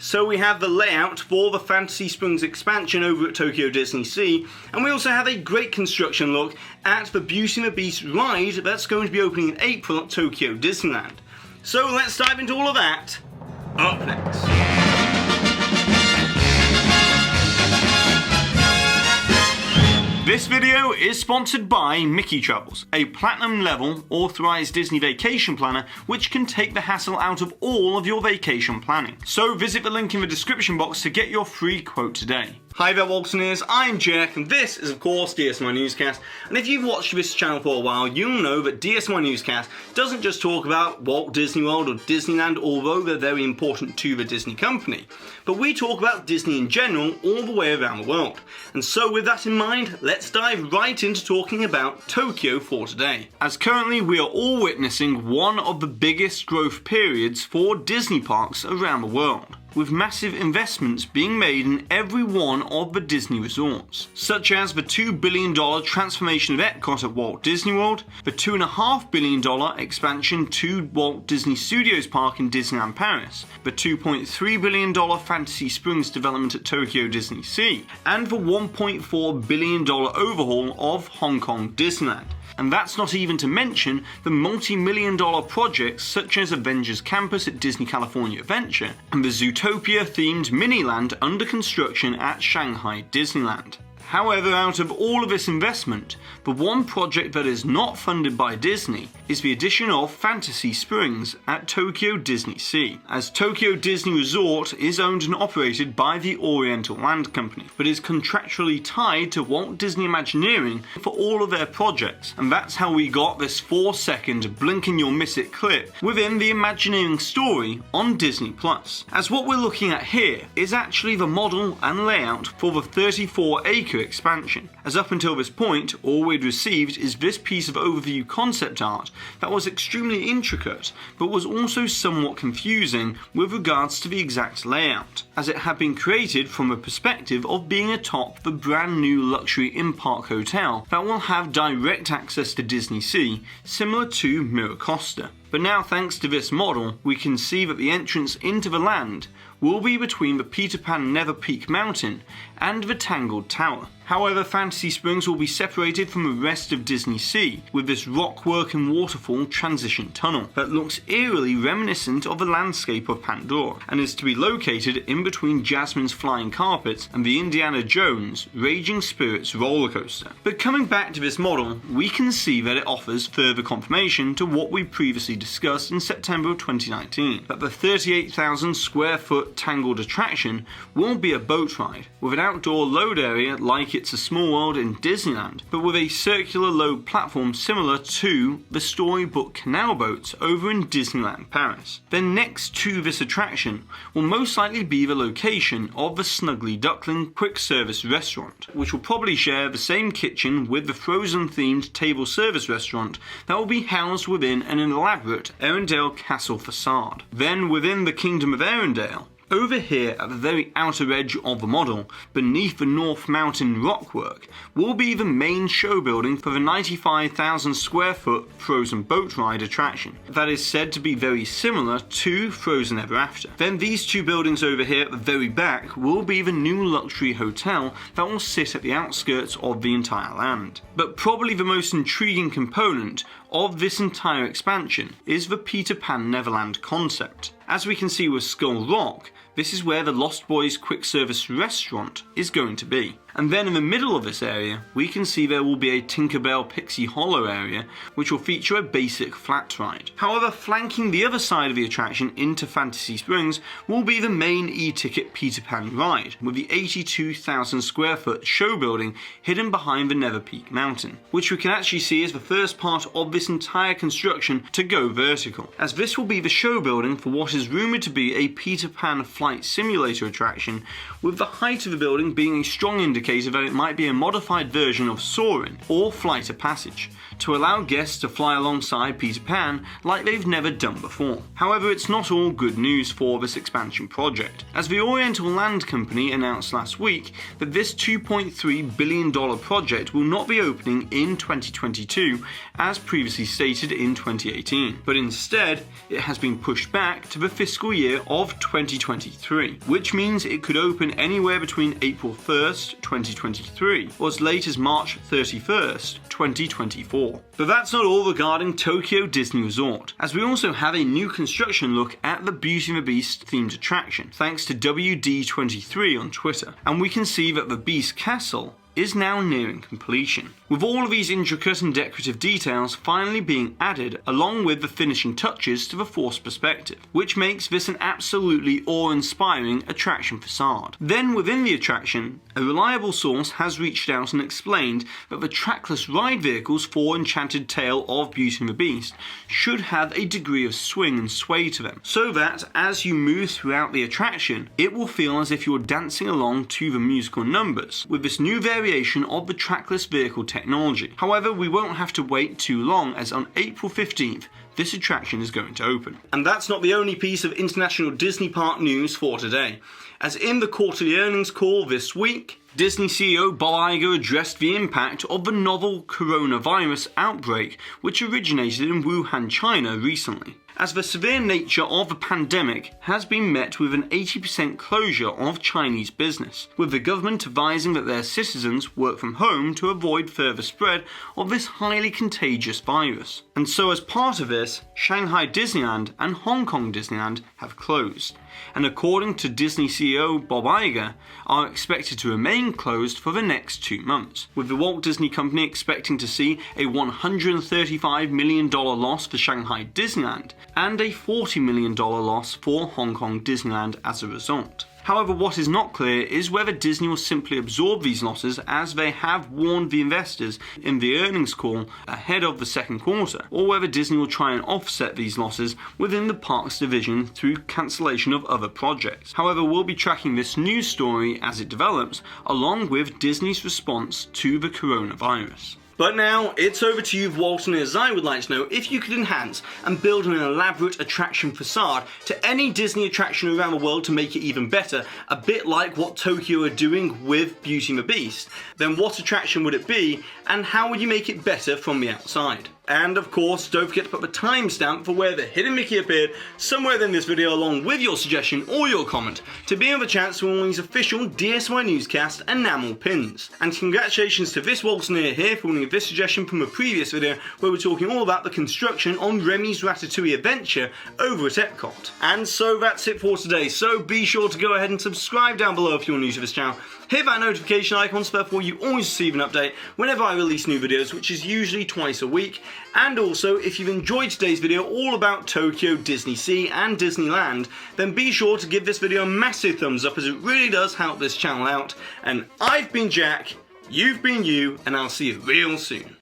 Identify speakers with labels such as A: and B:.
A: So we have the layout for the Fantasy Springs expansion over at Tokyo DisneySea, and we also have a great construction look at the Beauty and the Beast ride that's going to be opening in April at Tokyo Disneyland. So let's dive into all of that up next. This video is sponsored by Mickey Travels, a platinum level authorized Disney vacation planner which can take the hassle out of all of your vacation planning. So visit the link in the description box to get your free quote today. Hi there Waltoneers, I'm Jack and this is of course DSNY Newscast, and if you've watched this channel for a while you'll know that DSNY Newscast doesn't just talk about Walt Disney World or Disneyland, although they're very important to the Disney Company, but we talk about Disney in general all the way around the world. And so with that in mind, let's dive right into talking about Tokyo for today. As currently we are all witnessing one of the biggest growth periods for Disney parks around the world, with massive investments being made in every one of the Disney resorts, such as the $2 billion transformation of Epcot at Walt Disney World, the $2.5 billion expansion to Walt Disney Studios Park in Disneyland Paris, the $2.3 billion Fantasy Springs development at Tokyo DisneySea, and the $1.4 billion overhaul of Hong Kong Disneyland. And that's not even to mention the multi-million-dollar projects such as Avengers Campus at Disney California Adventure and the Zootopia-themed Miniland under construction at Shanghai Disneyland. However, out of all of this investment, the one project that is not funded by Disney is the addition of Fantasy Springs at Tokyo DisneySea, as Tokyo Disney Resort is owned and operated by the Oriental Land Company, but is contractually tied to Walt Disney Imagineering for all of their projects, and that's how we got this 4-second blink and you'll miss it clip within the Imagineering story on Disney+. As what we're looking at here is actually the model and layout for the 34-acre expansion, as up until this point all we'd received is this piece of overview concept art that was extremely intricate but was also somewhat confusing with regards to the exact layout, as it had been created from a perspective of being atop the brand new luxury in-park hotel that will have direct access to DisneySea, similar to Miracosta. But now thanks to this model we can see that the entrance into the land will be between the Peter Pan Never Peak Mountain and the Tangled Tower. However, Fantasy Springs will be separated from the rest of DisneySea with this rockwork and waterfall transition tunnel that looks eerily reminiscent of the landscape of Pandora and is to be located in between Jasmine's Flying Carpets and the Indiana Jones Raging Spirits roller coaster. But coming back to this model, we can see that it offers further confirmation to what we previously discussed in September of 2019, that the 38,000 square foot Tangled attraction will be a boat ride with an outdoor load area like It's a Small World in Disneyland, but with a circular load platform similar to the storybook canal boats over in Disneyland Paris. Then next to this attraction will most likely be the location of the Snuggly Duckling quick service restaurant, which will probably share the same kitchen with the Frozen themed table service restaurant that will be housed within an elaborate Arendelle Castle facade. Then within the Kingdom of Arendelle, over here at the very outer edge of the model, beneath the North Mountain rockwork, will be the main show building for the 95,000 square foot Frozen boat ride attraction that is said to be very similar to Frozen Ever After. Then these two buildings over here at the very back will be the new luxury hotel that will sit at the outskirts of the entire land. But probably the most intriguing component of this entire expansion is the Peter Pan Neverland concept. As we can see with Skull Rock, this is where the Lost Boys quick service restaurant is going to be. And then in the middle of this area, we can see there will be a Tinkerbell Pixie Hollow area, which will feature a basic flat ride. However, flanking the other side of the attraction into Fantasy Springs will be the main e-ticket Peter Pan ride, with the 82,000 square foot show building hidden behind the Never Peak Mountain, which we can actually see as the first part of this entire construction to go vertical, as this will be the show building for what is rumoured to be a Peter Pan flight simulator attraction, with the height of the building being a strong indicator indicated that it might be a modified version of Soarin' or Flight of Passage, to allow guests to fly alongside Peter Pan like they've never done before. However, it's not all good news for this expansion project, as the Oriental Land Company announced last week that this $2.3 billion project will not be opening in 2022 as previously stated in 2018, but instead it has been pushed back to the fiscal year of 2023, which means it could open anywhere between April 1st, 2023 or as late as March 31st, 2024. But that's not all regarding Tokyo Disney Resort, as we also have a new construction look at the Beauty and the Beast themed attraction, thanks to WD23 on Twitter, and we can see that the Beast Castle is now nearing completion, with all of these intricate and decorative details finally being added along with the finishing touches to the forced perspective, which makes this an absolutely awe-inspiring attraction facade. Then within the attraction, a reliable source has reached out and explained that the trackless ride vehicles for Enchanted Tale of Beauty and the Beast should have a degree of swing and sway to them, so that as you move throughout the attraction, it will feel as if you're dancing along to the musical numbers, with this new variation of the trackless vehicle technology. However, we won't have to wait too long, as on April 15th, this attraction is going to open. And that's not the only piece of international Disney park news for today, as in the quarterly earnings call this week, Disney CEO Bob Iger addressed the impact of the novel coronavirus outbreak which originated in Wuhan, China recently, as the severe nature of the pandemic has been met with an 80% closure of Chinese business, with the government advising that their citizens work from home to avoid further spread of this highly contagious virus. And so as part of this, Shanghai Disneyland and Hong Kong Disneyland have closed, and according to Disney CEO Bob Iger, are expected to remain closed for the next 2 months, with the Walt Disney Company expecting to see a $135 million loss for Shanghai Disneyland and a $40 million loss for Hong Kong Disneyland as a result. However, what is not clear is whether Disney will simply absorb these losses, as they have warned the investors in the earnings call ahead of the second quarter, or whether Disney will try and offset these losses within the parks division through cancellation of other projects. However, we'll be tracking this news story as it develops, along with Disney's response to the coronavirus. But now, it's over to you, Walt, and as I would like to know if you could enhance and build an elaborate attraction facade to any Disney attraction around the world to make it even better, a bit like what Tokyo are doing with Beauty and the Beast, then what attraction would it be, and how would you make it better from the outside? And of course, don't forget to put the timestamp for where the hidden Mickey appeared somewhere in this video along with your suggestion or your comment to be in the chance to win one of these official DSNY Newscast enamel pins. And congratulations to this Waltner here for winning this suggestion from a previous video where we're talking all about the construction on Remy's Ratatouille adventure over at Epcot. And so that's it for today, so be sure to go ahead and subscribe down below if you're new to this channel. Hit that notification icon so therefore you always receive an update whenever I release new videos, which is usually twice a week. And also, if you've enjoyed today's video all about Tokyo DisneySea and Disneyland, then be sure to give this video a massive thumbs up, as it really does help this channel out. And I've been Jack, you've been you, and I'll see you real soon.